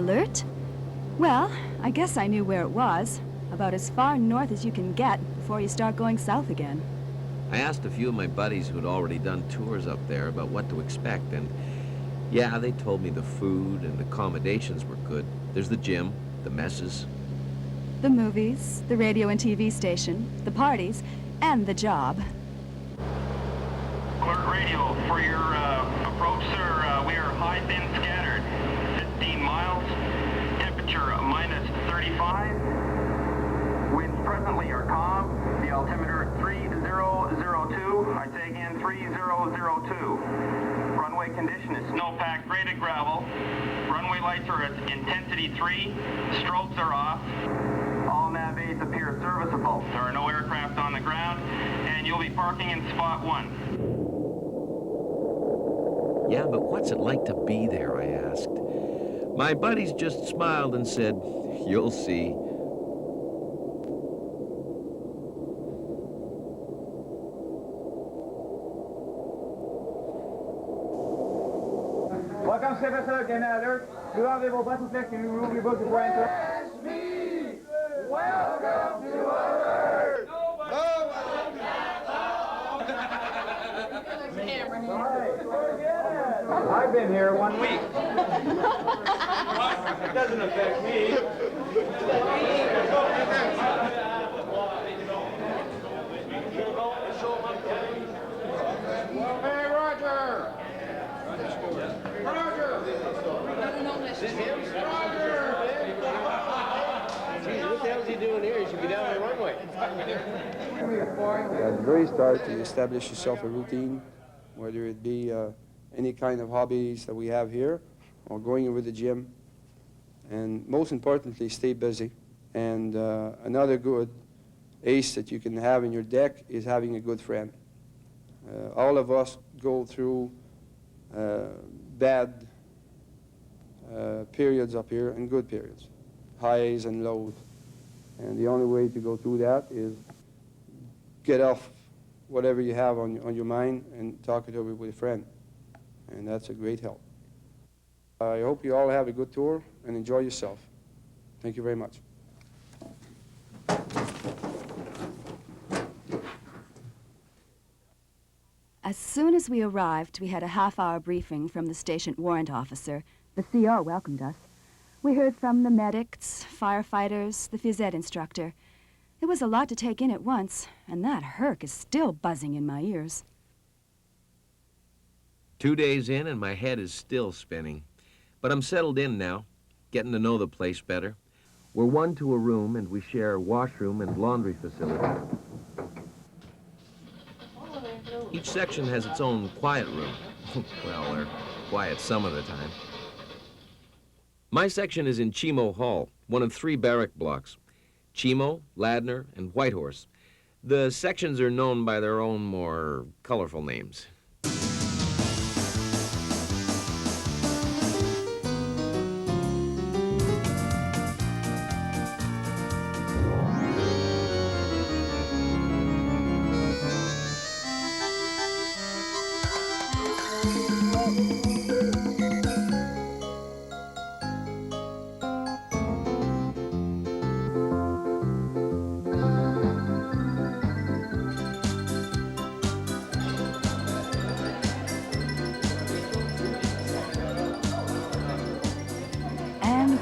Alert? Well, I guess I knew where it was. About as far north as you can get before you start going south again. I asked a few of my buddies who'd already done tours up there about what to expect, and yeah, they told me the food and accommodations were good. There's the gym, the messes. The movies, the radio and TV station, the parties, and the job. Alert radio, for your approach, sir, we are high, thin, scattered. 15 miles, temperature minus 35. Winds presently are calm. The altimeter 3002. I say again 3002. Runway condition is snowpack graded gravel. Runway lights are at intensity 3. Strobes are off. All nav aids appear serviceable. There are no aircraft on the ground, and you'll be parking in spot 1. Yeah, but what's it like to be there, I asked. My buddies just smiled and said, "You'll see." Welcome CFS Alert, DND Alert. Do you have able button flex in your room you book before enter? That's me! Welcome to Alert! I've been here 1 week. It doesn't affect me. Hey, Roger! Roger! Is this him? Roger! Gee, what the hell is he doing here? He should be down on the runway. At the very start, you establish yourself a routine, whether it be any kind of hobbies that we have here, or going over the gym, and most importantly, stay busy. And another good ace that you can have in your deck is having a good friend. All of us go through bad periods up here and good periods, highs and lows. And the only way to go through that is get off whatever you have on your mind and talk it over with a friend. And that's a great help. I hope you all have a good tour and enjoy yourself. Thank you very much. As soon as we arrived, we had a half-hour briefing from the station warrant officer. The CO welcomed us. We heard from the medics, firefighters, the phys ed instructor. It was a lot to take in at once, and that herc is still buzzing in my ears. 2 days in and my head is still spinning. But I'm settled in now, getting to know the place better. We're one to a room and we share a washroom and laundry facility. Each section has its own quiet room. Well, they're quiet some of the time. My section is in Chimo Hall, one of 3 barrack blocks. Chimo, Ladner, and Whitehorse. The sections are known by their own more colorful names.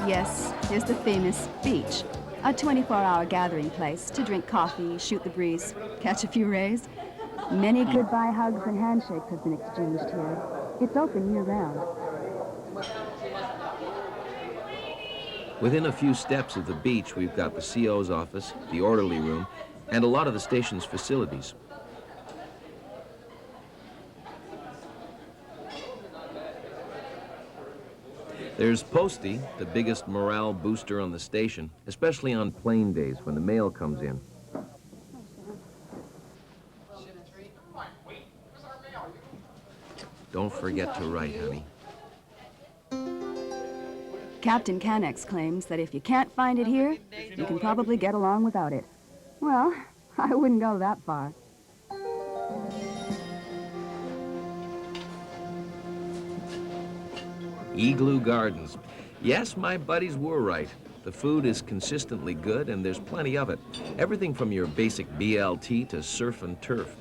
Yes, there's the famous beach, a 24-hour gathering place to drink coffee, shoot the breeze, catch a few rays. Many goodbye hugs and handshakes have been exchanged here. It's open year-round. Within a few steps of the beach, we've got the CO's office, the orderly room, and a lot of the station's facilities. There's Posty, the biggest morale booster on the station, especially on plane days when the mail comes in. Don't forget to write, honey. Captain Canex claims that if you can't find it here, you can probably get along without it. Well, I wouldn't go that far. Igloo Gardens. Yes, my buddies were right. The food is consistently good and there's plenty of it. Everything from your basic BLT to surf and turf.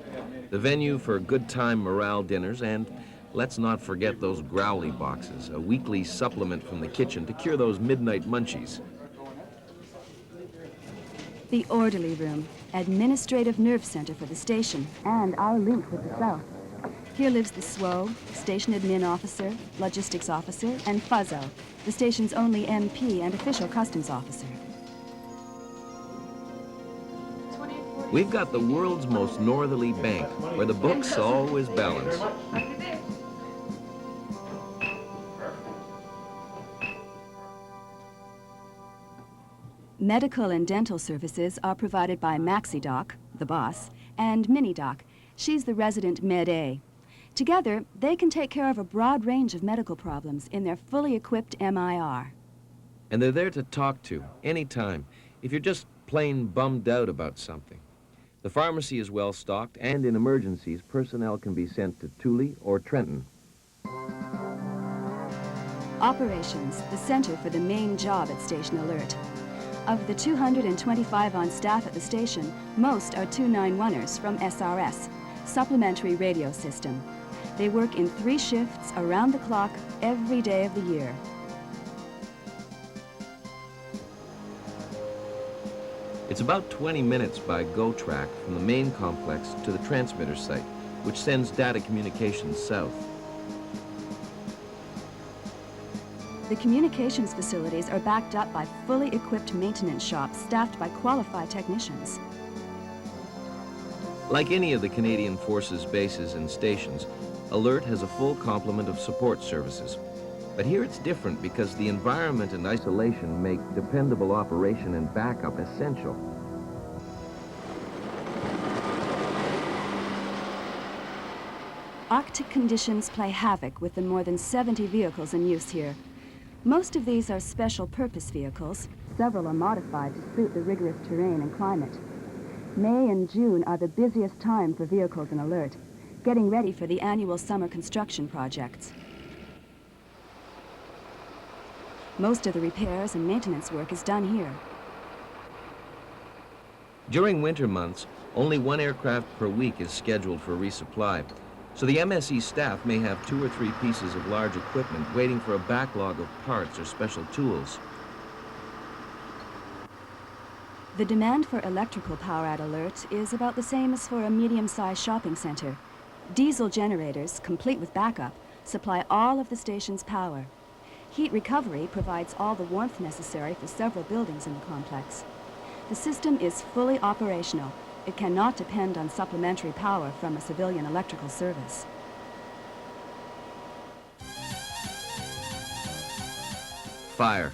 The venue for good time morale dinners, and let's not forget those growly boxes, a weekly supplement from the kitchen to cure those midnight munchies. The orderly room, administrative nerve center for the station, and our link with the South. Here lives the SWO, station admin officer, logistics officer, and Fuzzo, the station's only MP and official customs officer. We've got the world's most northerly bank, where the books always balance. Medical and dental services are provided by MaxiDoc, the boss, and MiniDoc. She's the resident Med-A. Together, they can take care of a broad range of medical problems in their fully equipped MIR. And they're there to talk to, anytime, if you're just plain bummed out about something. The pharmacy is well stocked, and in emergencies, personnel can be sent to Thule or Trenton. Operations, the center for the main job at Station Alert. Of the 225 on staff at the station, most are 291ers from SRS, Supplementary Radio System. They work in 3 shifts around the clock every day of the year. It's about 20 minutes by GO track from the main complex to the transmitter site, which sends data communications south. The communications facilities are backed up by fully equipped maintenance shops staffed by qualified technicians. Like any of the Canadian Forces bases and stations, Alert has a full complement of support services. But here it's different because the environment and isolation make dependable operation and backup essential. Arctic conditions play havoc with the more than 70 vehicles in use here. Most of these are special purpose vehicles. Several are modified to suit the rigorous terrain and climate. May and June are the busiest time for vehicles in Alert, getting ready for the annual summer construction projects. Most of the repairs and maintenance work is done here. During winter months, only 1 aircraft per week is scheduled for resupply. So the MSE staff may have 2 or 3 pieces of large equipment waiting for a backlog of parts or special tools. The demand for electrical power at Alert is about the same as for a medium-sized shopping center. Diesel generators, complete with backup, supply all of the station's power. Heat recovery provides all the warmth necessary for several buildings in the complex. The system is fully operational. It cannot depend on supplementary power from a civilian electrical service. Fire,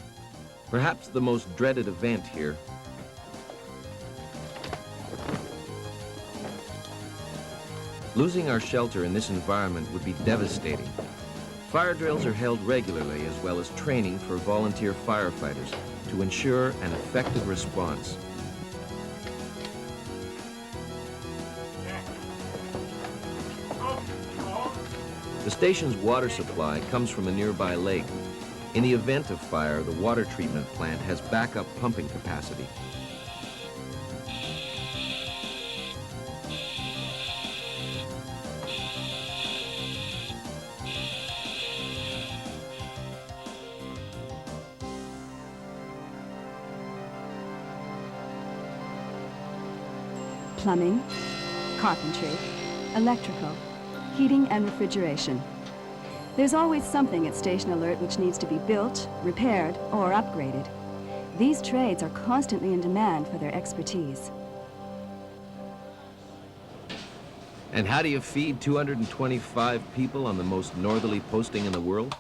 perhaps the most dreaded event here. Losing our shelter in this environment would be devastating. Fire drills are held regularly, as well as training for volunteer firefighters to ensure an effective response. The station's water supply comes from a nearby lake. In the event of fire, the water treatment plant has backup pumping capacity. Plumbing, carpentry, electrical, heating and refrigeration. There's always something at Station Alert which needs to be built, repaired, or upgraded. These trades are constantly in demand for their expertise. And how do you feed 225 people on the most northerly posting in the world?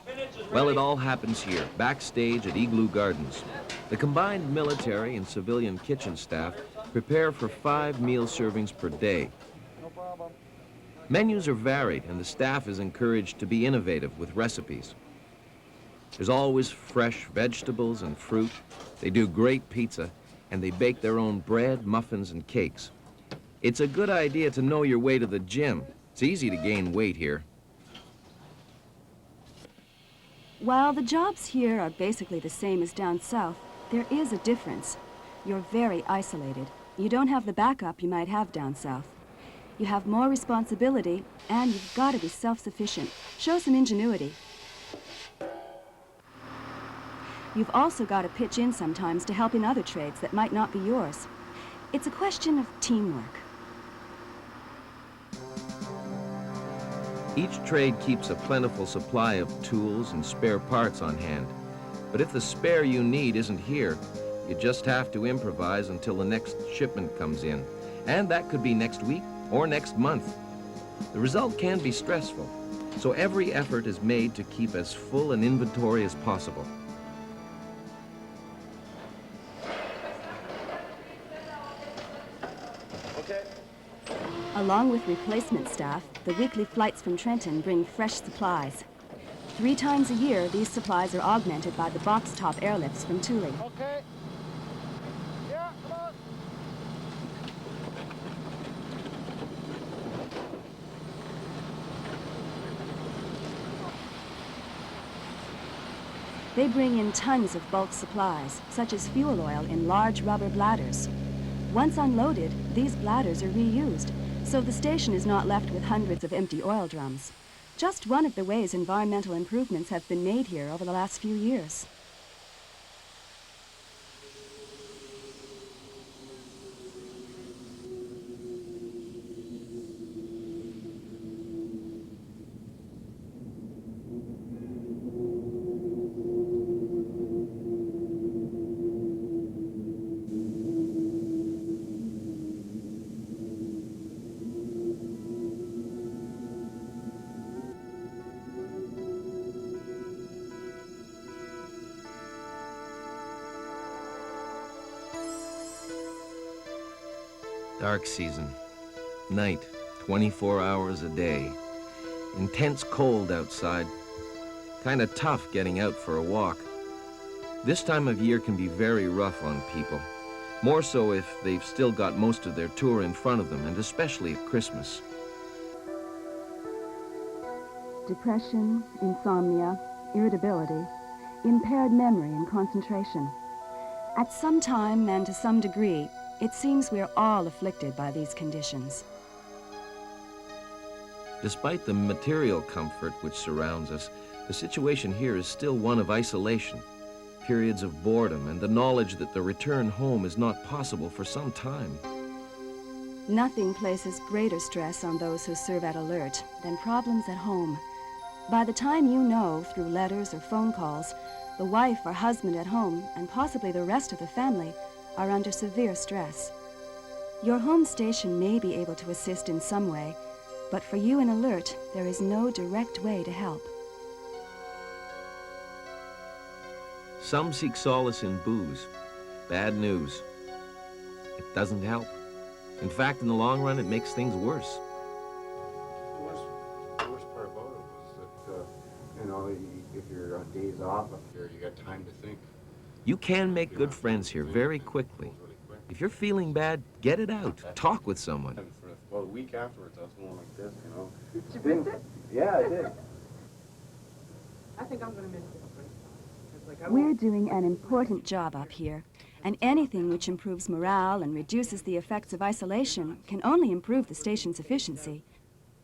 Well, it all happens here, backstage at Igloo Gardens. The combined military and civilian kitchen staff prepare for 5 meal servings per day. Menus are varied, and the staff is encouraged to be innovative with recipes. There's always fresh vegetables and fruit. They do great pizza, and they bake their own bread, muffins, and cakes. It's a good idea to know your way to the gym. It's easy to gain weight here. While the jobs here are basically the same as down south, there is a difference. You're very isolated. You don't have the backup you might have down south. You have more responsibility, and you've got to be self-sufficient. Show some ingenuity. You've also got to pitch in sometimes to help in other trades that might not be yours. It's a question of teamwork. Each trade keeps a plentiful supply of tools and spare parts on hand. But if the spare you need isn't here, you just have to improvise until the next shipment comes in. And that could be next week or next month. The result can be stressful, so every effort is made to keep as full an inventory as possible. Along with replacement staff, the weekly flights from Trenton bring fresh supplies. 3 times a year, these supplies are augmented by the box-top airlifts from Thule. Okay. Yeah, come on. They bring in tons of bulk supplies, such as fuel oil in large rubber bladders. Once unloaded, these bladders are reused, so the station is not left with hundreds of empty oil drums. Just one of the ways environmental improvements have been made here over the last few years. Dark season. Night, 24 hours a day. Intense cold outside. Kinda tough getting out for a walk. This time of year can be very rough on people. More so if they've still got most of their tour in front of them, and especially at Christmas. Depression, insomnia, irritability, impaired memory and concentration. At some time and to some degree, it seems we are all afflicted by these conditions. Despite the material comfort which surrounds us, the situation here is still one of isolation, periods of boredom, and the knowledge that the return home is not possible for some time. Nothing places greater stress on those who serve at Alert than problems at home. By the time you know, through letters or phone calls, the wife or husband at home, and possibly the rest of the family, are under severe stress. Your home station may be able to assist in some way, but for you in Alert, there is no direct way to help. Some seek solace in booze. Bad news. It doesn't help. In fact, in the long run, it makes things worse. The worst part about it was that, you know, if you're on days off up here, you got time to think. You can make good friends here very quickly. If you're feeling bad, get it out. Talk with someone. And for about a week afterwards, I was going like this, you know. Did you miss it? Yeah, I did. I think I'm going to miss it. 'Cause, like, I We're won't- doing an important job up here, and anything which improves morale and reduces the effects of isolation can only improve the station's efficiency.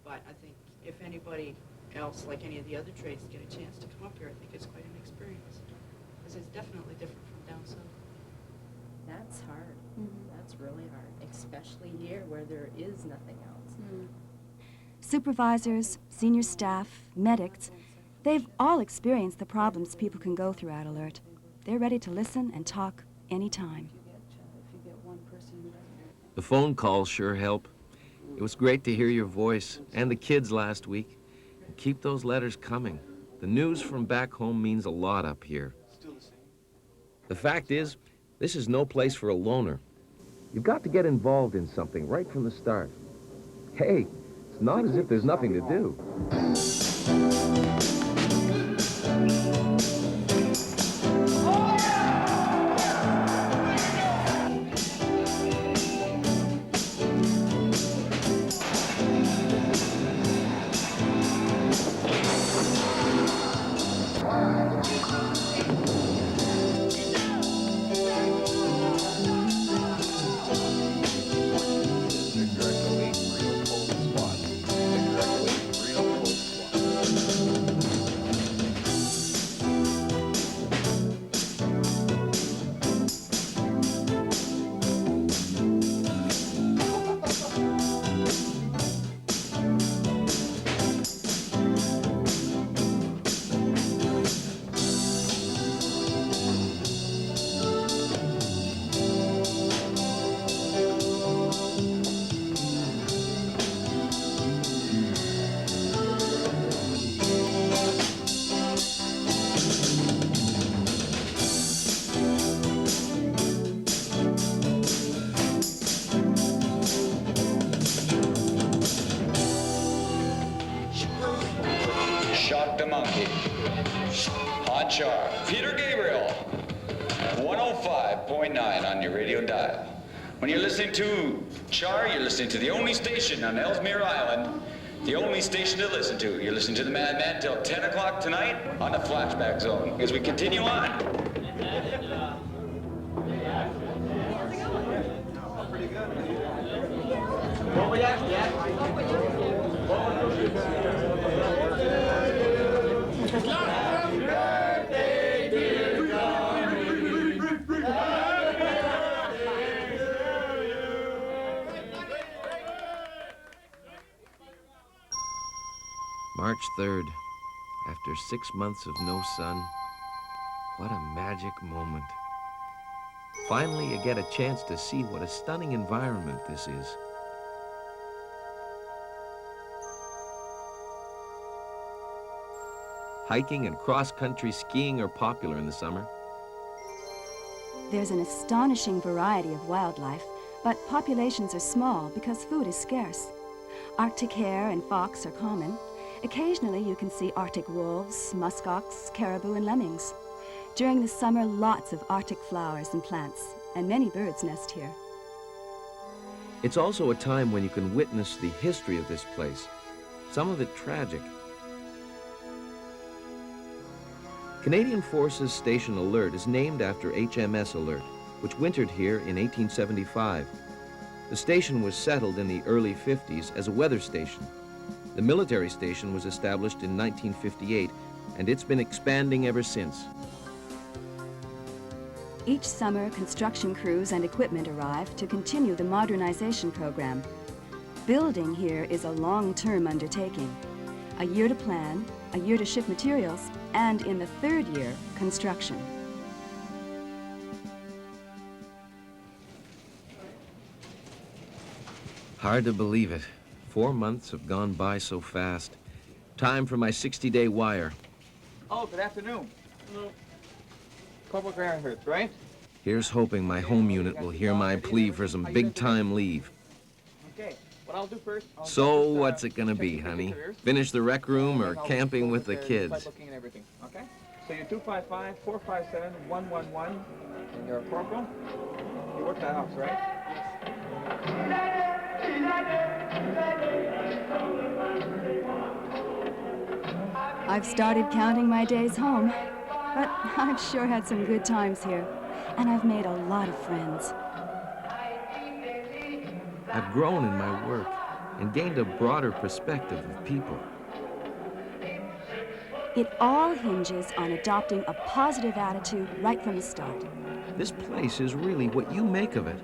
But I think if anybody else, like any of the other trades, get a chance to come up here, I think it's quite an experience. Because it's definitely different from down south. That's hard. That's really hard, especially here where there is nothing else. Supervisors, senior staff, medics, they've all experienced the problems people can go through at Alert. They're ready to listen and talk anytime. If you get one person, The phone calls sure help. It was great to hear your voice and the kids last week. And keep those letters coming. The news from back home means a lot up here. The fact is, this is no place for a loner. You've got to get involved in something right from the start. Hey, it's not as if there's nothing to do. Char. Peter Gabriel. 105.9 on your radio dial. When you're listening to Char, you're listening to the only station on Ellesmere Island, the only station to listen to. You're listening to the Madman till 10 o'clock tonight on the Flashback Zone. As we continue on. What we got, Jack? March 3rd. After 6 months of no sun, what a magic moment. Finally, you get a chance to see what a stunning environment this is. Hiking and cross-country skiing are popular in the summer. There's an astonishing variety of wildlife, but populations are small because food is scarce. Arctic hare and fox are common. Occasionally you can see Arctic wolves, muskox, caribou, and lemmings. During the summer, lots of Arctic flowers and plants, and many birds nest here. It's also a time when you can witness the history of this place, some of it tragic. Canadian Forces Station Alert is named after HMS Alert, which wintered here in 1875. The station was settled in the early 50s as a weather station. The military station was established in 1958, and it's been expanding ever since. Each summer, construction crews and equipment arrive to continue the modernization program. Building here is a long-term undertaking. A year to plan, a year to ship materials, and in the third year, construction. Hard to believe it. 4 months have gone by so fast. Time for my 60-day wire. Oh, good afternoon. Corporal Graham, right? Here's hoping my home unit will hear my plea for some big-time leave. Okay, what I'll do first... So what's it gonna be, honey? Finish the rec room or camping with the kids? And everything, okay? So you're 255-457-111, and you're a corporal. You work the house, right? I've started counting my days home, but I've sure had some good times here, and I've made a lot of friends. I've grown in my work and gained a broader perspective of people. It all hinges on adopting a positive attitude right from the start. This place is really what you make of it.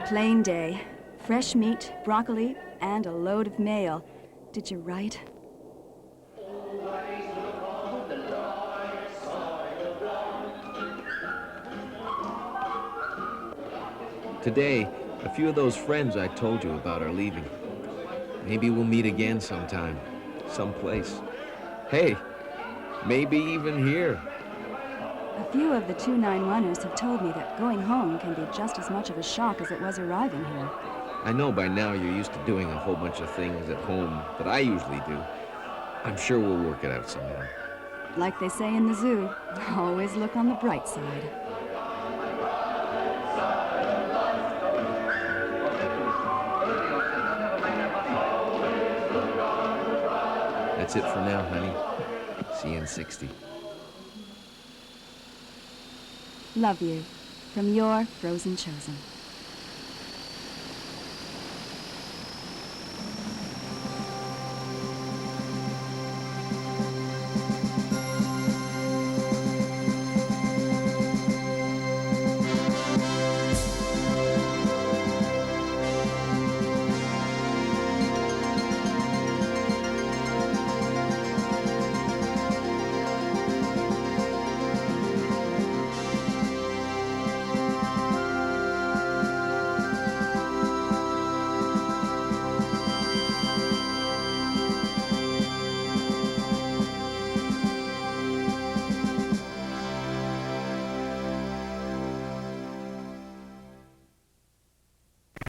Plain day, fresh meat, broccoli, and a load of mail. Did you write? Today, a few of those friends I told you about are leaving. Maybe we'll meet again sometime, someplace. Hey, maybe even here. A few of the 291ers have told me that going home can be just as much of a shock as it was arriving here. I know by now you're used to doing a whole bunch of things at home that I usually do. I'm sure we'll work it out somehow. Like they say in the zoo, always look on the bright side. That's it for now, honey. See you in 60. Love you, from your Frozen Chosen.